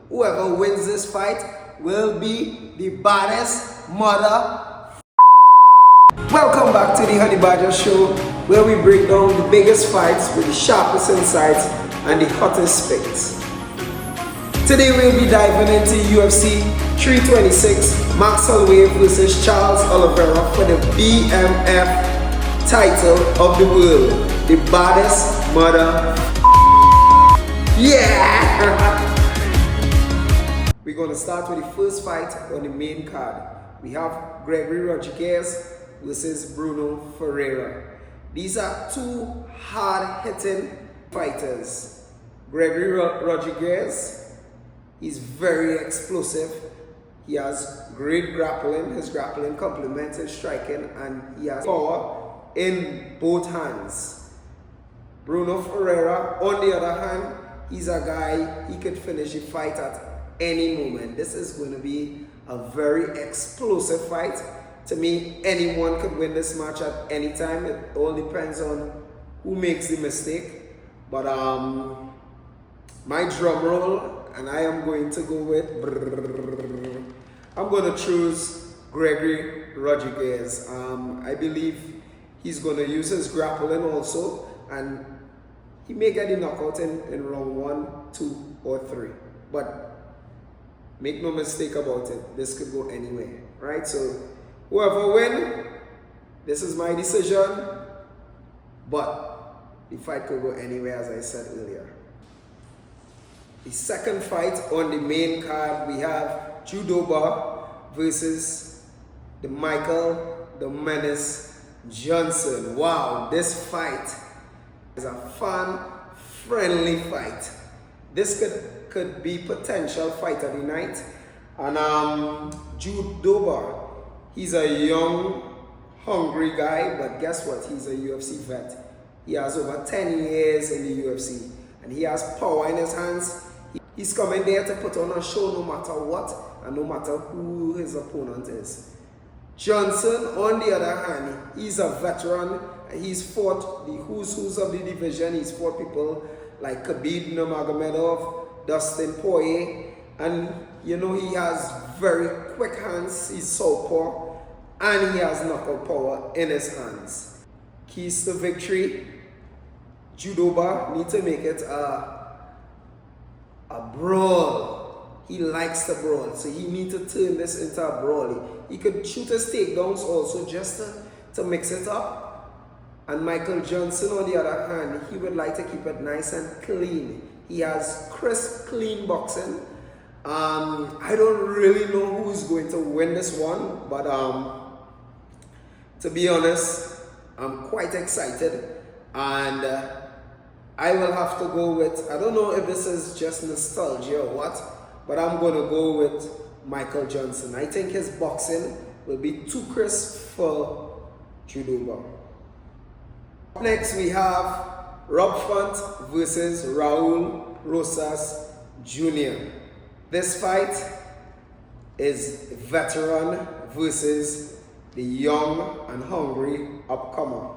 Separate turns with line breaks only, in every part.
Whoever wins this fight will be the baddest mother. Welcome back to the Honey Badger Show, where we break down the biggest fights with the sharpest insights and the hottest spits. Today we'll be diving into UFC 326, Max Holloway versus Charles Oliveria for the BMF title of the world, the baddest mother. Yeah! We're going to start with the first fight on the main card. We have Gregory Rodriguez versus Bruno Ferreira. These are two hard-hitting fighters. Gregory Rodriguez, he's very explosive. He has great grappling. His grappling complements his striking, and he has power in both hands. Bruno Ferreira, on the other hand, he's a guy, he could finish the fight at any moment. This is going to be a very explosive fight. To me, anyone could win this match at any time. It all depends on who makes the mistake. But my drum roll, and I am going to go with, I'm going to choose Gregory Rodriguez. I believe he's going to use his grappling also, and he may get the knockout in round 1, 2, or 3. But make no mistake about it, this could go anywhere, right? So whoever wins, this is my decision, but the fight could go anywhere, as I said earlier. The second fight on the main card, we have Judoba versus the Michael the Menace Johnson. Wow, this fight is a fan-friendly fight. This could be potential fight of the night. And Judoba, he's a young, hungry guy, but guess what? He's a UFC vet. He has over 10 years in the UFC, and he has power in his hands. He's coming there to put on a show no matter what, and no matter who his opponent is. Johnson, on the other hand, he's a veteran. He's fought the who's of the division. He's fought people like Khabib Nurmagomedov, Dustin Poirier, and you know, he has very quick hands. He's southpaw, and he has knockout power in his hands. Keys to victory: Judoba need to make it a brawl. He likes to brawl, so he needs to turn this into a brawl. He could shoot his takedowns also just to mix it up. And Michael Johnson, on the other hand, he would like to keep it nice and clean. He has crisp, clean boxing. I don't really know who's going to win this one, but to be honest, I'm quite excited, and I will have to go with, I don't know if this is just nostalgia or what, but I'm going to go with Michael Johnson. I think his boxing will be too crisp for Judoba. Next we have Rob Font versus Raul Rosas Jr. This fight is veteran versus the young and hungry upcomer.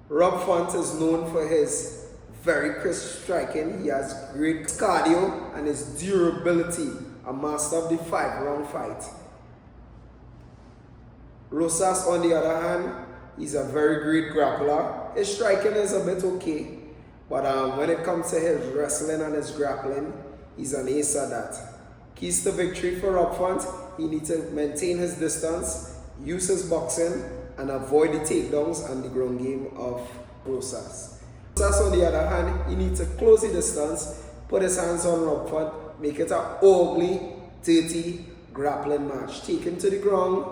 Rob Font is known for his very crisp striking. He has great cardio and his durability, a master of the 5-round fight. Rosas, on the other hand, he's a very great grappler. His striking is a bit okay, but when it comes to his wrestling and his grappling, he's an ace at that. Keys to victory for Rob Font: he needs to maintain his distance, use his boxing, and avoid the takedowns and the ground game of Rosas. Rosas, on the other hand, he needs to close the distance, put his hands on Rob Font, make it an ugly, dirty grappling match. Take him to the ground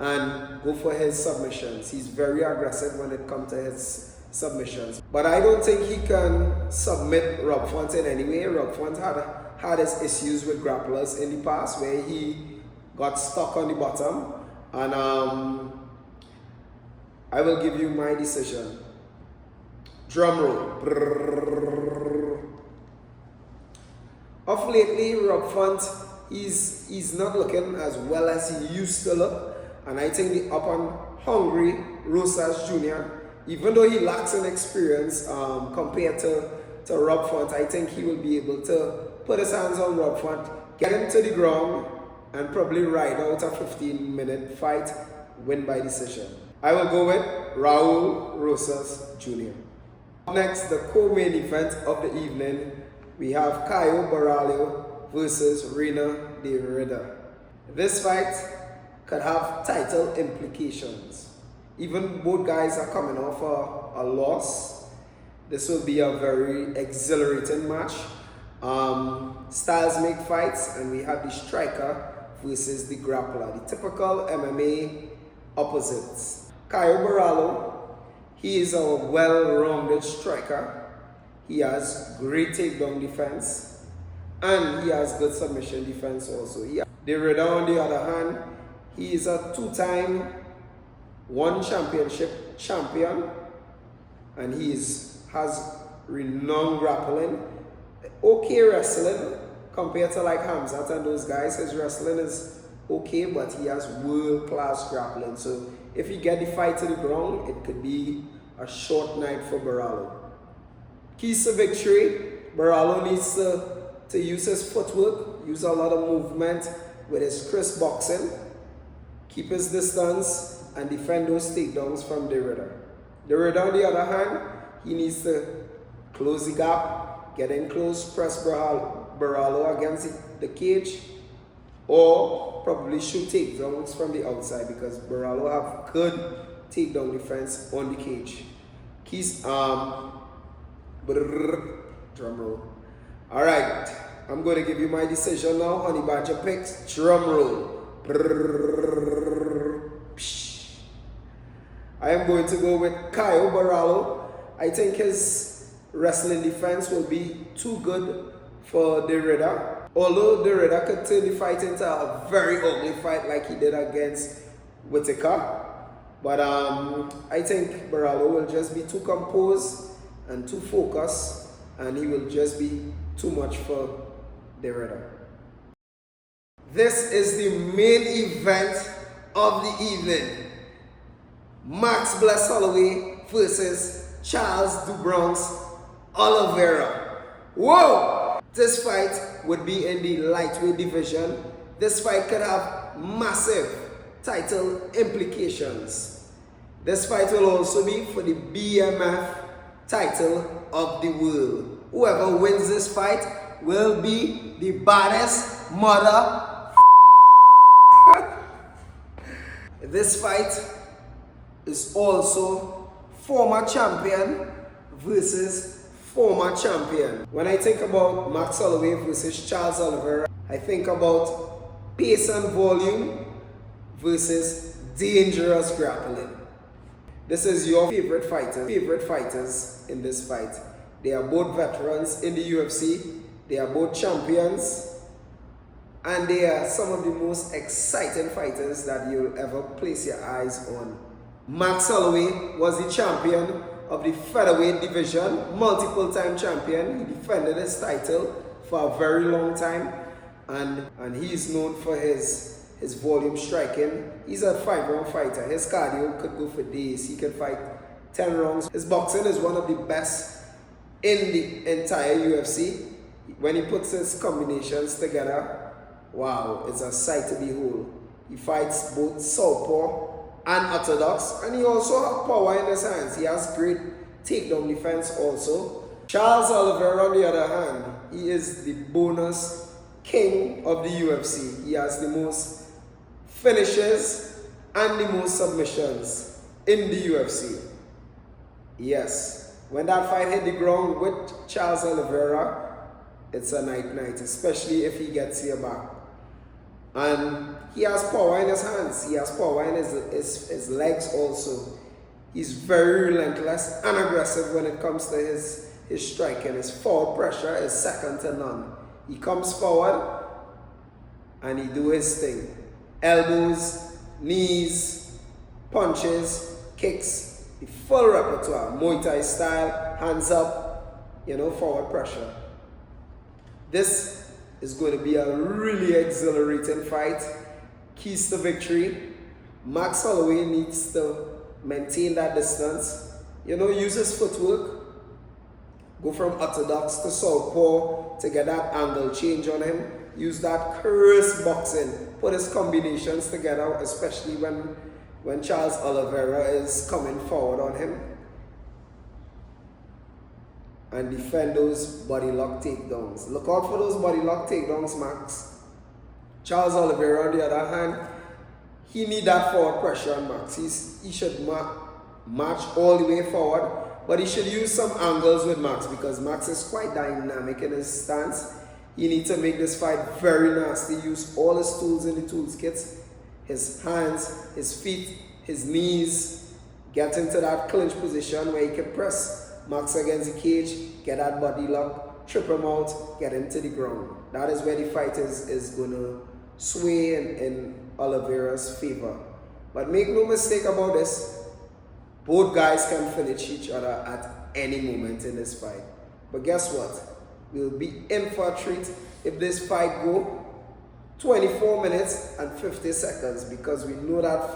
and go for his submissions. He's very aggressive when it comes to his submissions. But I don't think he can submit Rob Font in any way. Rob Font had his issues with grapplers in the past where he got stuck on the bottom. And I will give you my decision. Drum roll. Of lately, Rob Font, he's not looking as well as he used to look. And I think the up and hungry Rosas Jr., even though he lacks in experience compared to Rob Font, I think he will be able to put his hands on Rob front, get him to the ground, and probably ride out a 15-minute fight, win by decision. I will go with Raul Rosas Jr. Next, the co-main event of the evening, we have Caio Borralho versus Reina de Rida. This fight could have title implications. Even both guys are coming off a loss. This will be a very exhilarating match. Styles make fights, and we have the striker versus the grappler, the typical MMA opposites. Caio Borralho, he is a well-rounded striker. He has great takedown defense, and he has good submission defense also. De Rida, on the other hand, he is a two-time one championship champion, and he has renowned grappling, okay wrestling compared to like Hamzat and those guys. His wrestling is okay, but he has world-class grappling. So if he get the fight to the ground, it could be a short night for Borralho. Keys to victory: Borralho needs to use his footwork, use a lot of movement with his crisp boxing, keep his distance, and defend those takedowns from De Rida. De Rida, on the other hand, he needs to close the gap, get in close, press Borralho against the cage, or probably shoot takedowns from the outside, because Borralho have good takedown defense on the cage. Keys, drum roll. All right, I'm going to give you my decision now. Honey Badger picks, drum roll. I am going to go with Caio Borralho. I think his wrestling defense will be too good for De Rida. Although De Rida could turn the fight into a very ugly fight like he did against Whitaker. But I think Borralho will just be too composed and too focused, and he will just be too much for De Rida. This is the main event of the evening. Max Holloway versus Charles Oliveria. Whoa! This fight would be in the lightweight division. This fight could have massive title implications. This fight will also be for the BMF title of the world. Whoever wins this fight will be the baddest mother. This fight is also former champion versus former champion. When I think about Max Holloway versus Charles Oliveria, I think about pace and volume versus dangerous grappling. This is your favorite fighters in this fight. They are both veterans in the UFC. They are both champions. And they are some of the most exciting fighters that you'll ever place your eyes on. Max Holloway was the champion of the featherweight division, multiple-time champion. He defended his title for a very long time, and he is known for his volume striking. He's a 5-round fighter. His cardio could go for days. He could fight 10 rounds. His boxing is one of the best in the entire UFC. When he puts his combinations together, wow, it's a sight to behold. He fights both southpaw and orthodox, and he also has power in his hands. He has great takedown defense also. Charles Oliveria, on the other hand, he is the bonus king of the UFC. He has the most finishes and the most submissions in the UFC. Yes, when that fight hit the ground with Charles Oliveria, it's a night, especially if he gets your back. And he has power in his hands. He has power in his legs also. He's very relentless and aggressive when it comes to his striking. His forward pressure is second to none. He comes forward and he do his thing. Elbows, knees, punches, kicks, the full repertoire. Muay Thai style, hands up, forward pressure. This is going to be a really exhilarating fight. Keys to victory: Max Holloway needs to maintain that distance, use his footwork, Go from orthodox to southpaw to get that angle change on him. Use that crisp boxing. Put his combinations together, especially when Charles Oliveria is coming forward on him. And defend those body lock takedowns. Look out for those body lock takedowns, Max. Charles Oliveria, on the other hand, he need that forward pressure on Max. He should march all the way forward, but he should use some angles with Max because Max is quite dynamic in his stance. You need to make this fight very nasty. Use all his tools in the toolkits. His hands, his feet, his knees. Get into that clinch position where he can press Max against the cage, get that body lock, trip him out, get him to the ground. That is where the fight is going to sway in Oliveria's favor. But make no mistake about this, both guys can finish each other at any moment in this fight. But guess what? We'll be in for a treat if this fight go 24 minutes and 50 seconds because we know that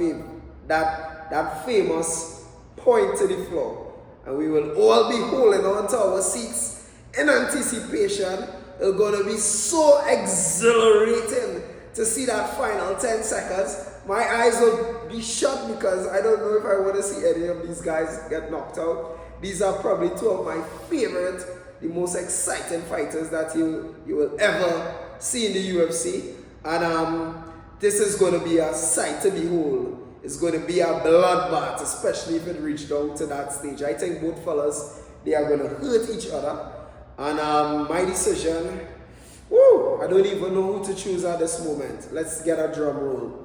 famous point to the floor. And we will all be holding on to our seats in anticipation. It's going to be so exhilarating to see that final 10 seconds. My eyes will be shut because I don't know if I want to see any of these guys get knocked out. These are probably two of my favorite, the most exciting fighters that you will ever see in the UFC. And this is going to be a sight to behold. It's going to be a bloodbath, especially if it reaches down to that stage. I think both fellas, they are going to hurt each other. And my decision, I don't even know who to choose at this moment. Let's get a drum roll.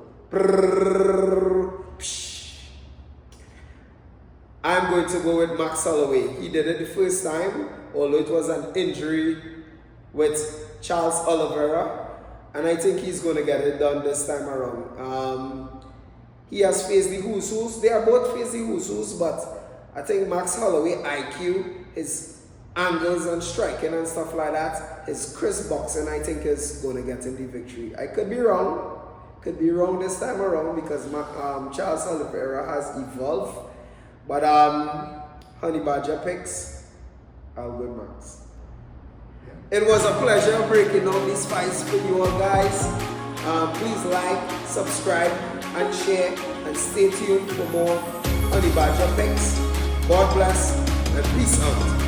I'm going to go with Max Holloway. He did it the first time, although it was an injury with Charles Oliveria. And I think he's going to get it done this time around. He has faced the Husus. They are both faced the Husus, but I think Max Holloway IQ, his angles and striking and stuff like that, his crisp boxing, I think is going to get him the victory. I could be wrong. Could be wrong this time around because Charles Oliveria has evolved. But Honey Badger picks, I'll go with Max. Yeah. It was a pleasure breaking down these fights for you all guys. Please like, subscribe, and share, and stay tuned for more Honey Badger picks. God bless, and peace out.